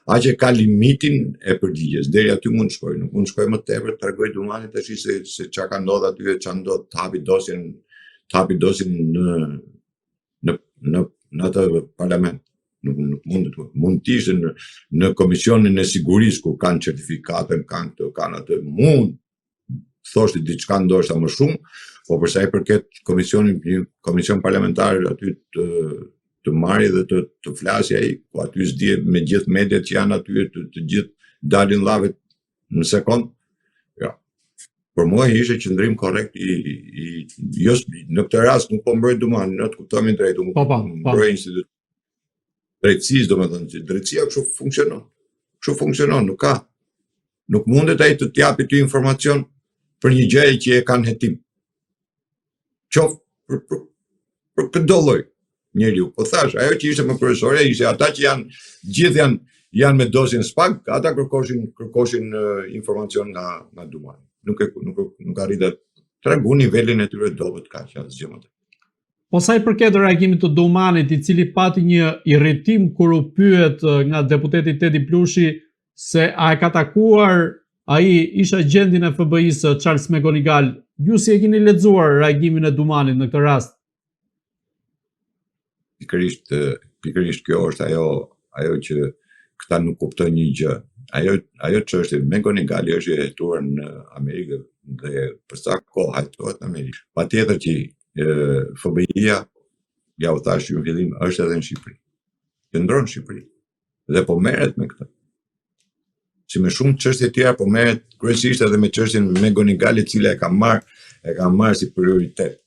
aq e ka limitin e përgjigjes. Deri aty mund të shkoj, nuk mund të shkoj më tepër, tregoj Dumani tash se çka ka ndodhur aty dhe ç'a ndodh, të hapi dosjen në atë parlament. Nuk mund të ishte në komisionin e sigurisë ku kanë certifikatën, kanë atë, mund thoshte diçka ndoshta më shumë, po për sa i përket komision parlamentar aty të marrë dhe të flasë ai, po aty s'dihet me gjithë mediat që janë aty, të gjithë dalin llavet në sekond. Ja. Për mua ishte qëndrim korrekt jo në këtë rast nuk po mbroj Dumani, ne të kuptojmë drejt, mbroj institut drejtësisë, domethënë që drejtësia kështu funksionon. Kështu funksionon, nuk mundet ai të t'japi ty informacion për një gjë që e kanë hetim. Qoftë për këtë lloj njeriu. Po thash, ajo që ishte më kryesore ishte ata që gjithë janë me dosjen SPAK, ata kërkoshin informacion nga Dumani. Nuk arritet tregu nivelin e tyre dobët kaq asgjë më. Po sa i përket reagimit të Dumanit, i cili pati një irritim kur u pyet nga deputeti Tedi Plushi se a e ka takuar ai ish agentin e FBI-së Charles Megonigal, ju si e keni lexuar reagimin e Dumanit në këtë rast? Pikërisht kjo është ajo që këta nuk kuptojnë një gjë. Ajo çështje Megonigali është e hetuar në Amerikë dhe për sa kohë hajtohet në Amerikë. Patjetër që FBI-ja, ja u thash në fillim, është edhe në Shqipëri. Qëndron në Shqipëri. Dhe po merret me këtë. Si me shumë çështje tjera, po merret kryesisht edhe me çështjen me Megonigali, e cila e ka marrë si prioritet.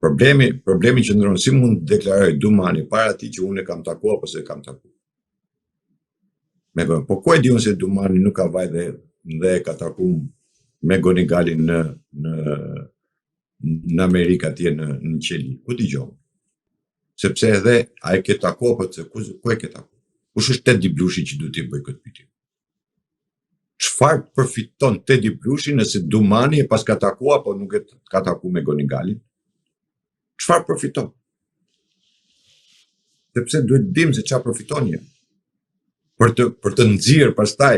Problemi qëndron si mund të deklaroj Dumani para atij që unë e kam takuar apo se e kam takuar. Po ku e di unë se Dumani nuk ka vaj dhe e ka takuar Megonigali në Amerikë atje në qeli. Ku dëgjoj? Sepse edhe ai ke takuar, po ku e ke takuar? Kush është Tedi Plushi që duhet t'i bëj këtë pyetje? Çfarë përfiton Tedi Plushi nëse Dumani e pas ka takuar apo nuk e ka takuar Megonigalin? Çfarë përfiton? Sepse duhet dim se çfarë përfiton një. Për të nxjerrë pastaj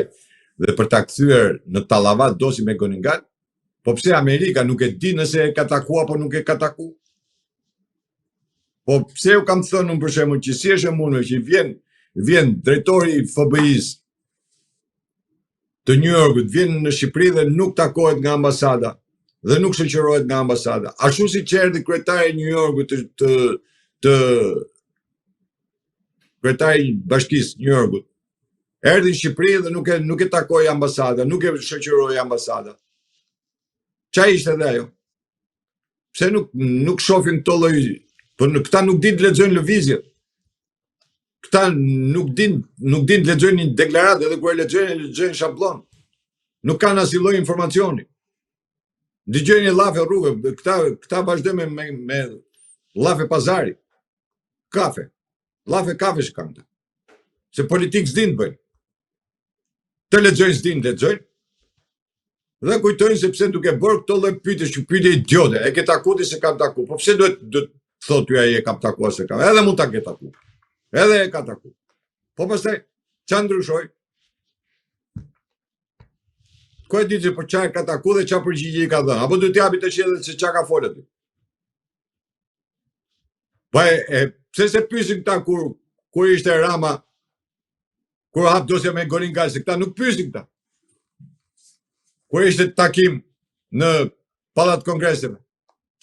dhe për ta kthyer në tallavat dosi Megonigal, po pse Amerika nuk e di nëse e ka takuar apo nuk e ka takuar? Po pse u kam thënë unë për shembull që si është e mundur që vjen drejtori i FBI-s të New Yorkut, vjen në Shqipëri dhe nuk takohet nga ambasada dhe nuk shoqërohet nga ambasada. Ashtu si që erdhi kryetari i New Yorkut kryetari i Bashkisë New Yorkut, erdhi në Shqipëri dhe nuk e takoi ambasada, nuk e shoqëroi ambasada. Qa ishte dhe ajo? Pse nuk shohin këto lloj, po këta nuk din të lexojnë lëvizjet. Këta nuk din të lexojnë një deklaratë, edhe kur e lexojnë shablon. Nuk kanë asnjë lloj informacioni. Dëgjojnë llafe rrugë, këta vazhdojnë me llafe pazari. Kafe. Llafe kafesh kanë këta. Se politikë s'din të bëjnë. Të lexojnë s'din të lexojnë. Dhe kujtojnë se pse duke bërë këto lloj pyetjes, që pyetje idiote, e ke takuar se kam takuar. Po pse duhet thotë ty ai e kam takuar se kam? Edhe mund ta ke takuar. Edhe e ka takuar. Po pastaj ç'a ndryshoi? Ku e di që për çfarë ka takuar dhe ç'a përgjigje i ka dhënë? Apo duhet t'japi tash edhe se ç'a ka folë aty? Po pse se pyesin këta kur ishte Rama, kur hap dosja me Megonigal, se këta nuk pyesin këta. Kur ishte takim në Pallat Kongreseve,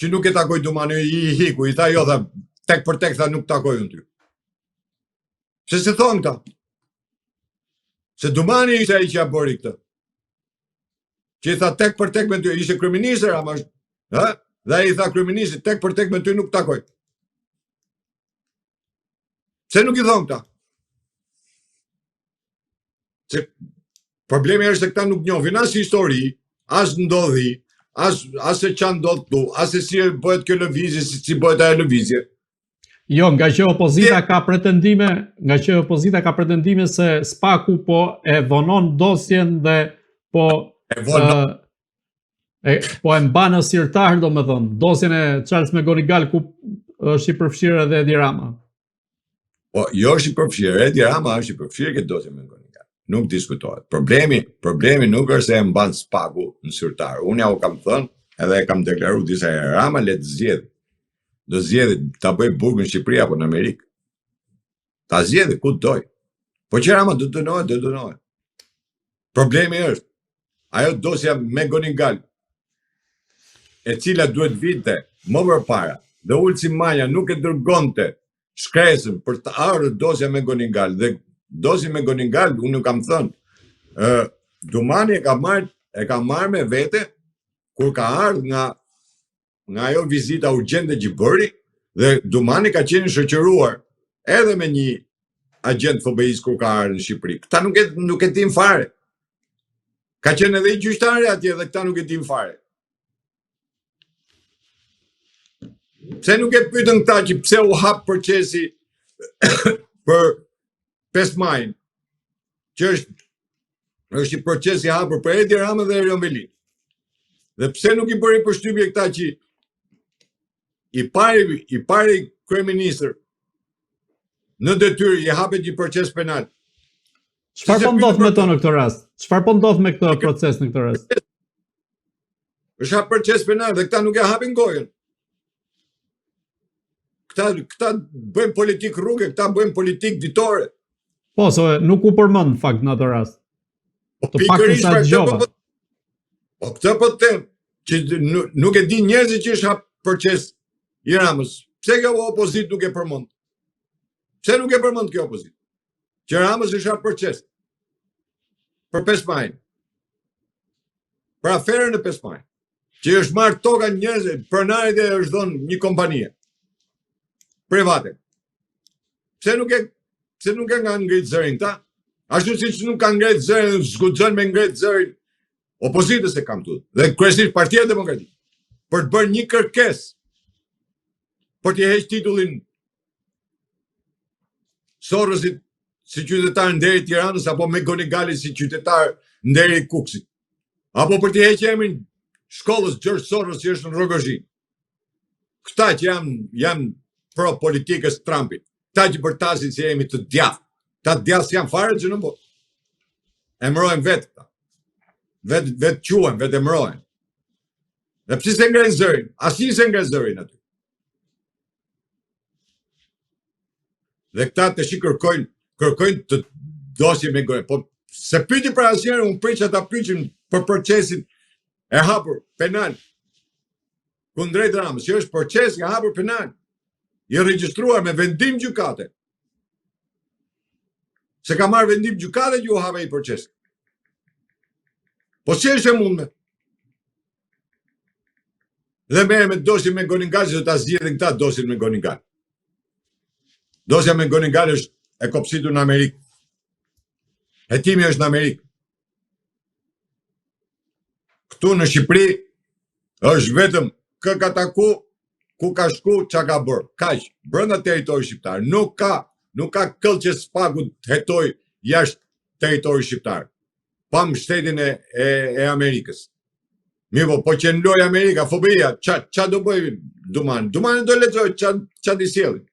që nuk e takoj Dumani, i hiku, i tha jo, tha, tek për tek, tha, nuk takoj unë ty. Se thonë këta? Se Dumani ishte ai që ja bëri këtë. Që i tha tek për tek me ty, ishte kryeminist Rama, dhe ai i tha kryeministit, tek për tek me ty nuk takoj. Se nuk i thonë këta? Se problemi është se këta nuk njohin as histori, as ndodhi, as se ç'a ndodh këtu, as se si bëhet kjo lëvizje, si bëhet ajo lëvizje. Jo, nga që opozita ka pretendime se SPAK-u po e vonon dosjen dhe po e mban sirtar, domethënë, dosjen e Charles Megonigal ku është i përfshirë edhe Edi Rama. Po, jo është i përfshirë, Edi Rama është i përfshirë këtë dosje Megonigal. nuk diskutohet. Problemi nuk është se e mban spaku në zyrtar. Unë ja u kam thënë, edhe e kam deklaruar disa herë, Rama le të zgjedhë. Do zgjedhë ta bëj burg në Shqipëri apo në Amerikë. Ta zgjedhë ku doj. Po që Rama do dënohet. Problemi është ajo dosja me Goningal, e cila duhet vinte më përpara, dhe Ulci Manja nuk e dërgonte shkresën për të ardhur dosja me Goningal, dhe dosja me Goningal, unë kam thënë, Dumani e ka marrë me vete kur ka ardhur nga ajo vizita urgjente që bëri, dhe Dumani ka qenë shoqëruar edhe me një agent FBI-s kur ka ardhur në Shqipëri. Këta nuk e din fare. Ka qenë edhe i gjyqtari atje dhe këta nuk e din fare. Pse nuk e pyetën këta që pse u hap procesi për 5 majin, që është i procesi hapur për Edi Rama dhe Erion Veli. Dhe pse nuk i bëri përshtypje këta që i pari kryeministër në detyrë i hapet një proces penal. Çfarë po ndodh me to në këtë rast? Çfarë po ndodh me këtë proces në këtë rast? Është hap proces penal dhe këta nuk e hapin gojën. Këta bëjnë politik rrugë, këta bëjnë politik ditore. Po, se nuk u përmend në fakt në atë rast. Të paktën sa dëgjova. Po këtë po të them, që nuk e di njerëzit që është hap proces i Ramës. Pse kjo opozit nuk e përmend? Pse nuk e përmend kjo opozit? Që Ramës është hap proces për 5 maj. Për aferën e 5 maj. Që është marrë toka njerëzve, pronarit e është dhënë një kompanie private. Pse nuk e nga ngritë zërin këta? Ashtu si që nuk ka ngritë zërin, zguxon me ngritë zërin opozitës e kam të. Dhe kryesisht Partia Demokratike. Për të bërë një kërkesë për t'i heqë titullin Sorosit si qytetar nderi Tiranës, apo me Goningali si qytetar nderi Kuksit. Apo për t'i heqë emrin shkollës George Soros që është në Rogozhin. Këta që janë pro politikës Trumpit. Këta që përtasin si jemi të djathë. Ta djathë janë fare që në botë. Emrojnë vetë këta. Vetë quhen, vetë emrojnë. Dhe pësi se ngrenë zërin? Asi se ngrenë zërin aty. Dhe këta të shi kërkojnë të dosje me gojnë. Po se pyti për asjerë, unë prej që ta pyqim për procesin e hapur penal. Kundrejt Ramës, që është proces e hapur penal. I regjistruar me vendim gjykate. Se ka marrë vendim gjykate që u hape i proces. Po që është e mundme? Dhe merë me dosje me Goningal, që do ta zgjedhin këta dosjen me Goningal. Dosja me Goningal është e kopsitur në Amerikë. Hetimi është në Amerikë. Këtu në Shqipëri është vetëm kë ka taku, ku ka shku, qa ka bërë. Kaq, brenda territori shqiptar. Nuk ka këll që spaku të hetoj jashtë territori shqiptar. Pa mbështetjen e Amerikës. Mirë po që në loj Amerika, FBI-a, qa do bëjë Dumani? Dumani do lexoj qa di sjellin.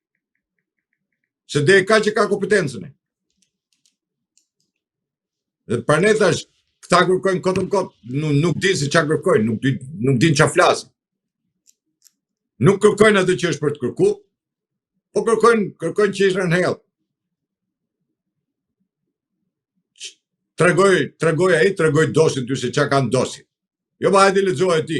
Se dhe ka që ka kompetencën e. Dhe për ne thash, këta kërkojnë kotën kotë, nuk din se qa kërkojnë, nuk din qa flasin. Nuk kërkojnë atë që është për të kërku, po kërkojnë që ishtë në hellë. Tregoj dosin ty se qa kanë dosin. Jo ba hajde lexohet ti.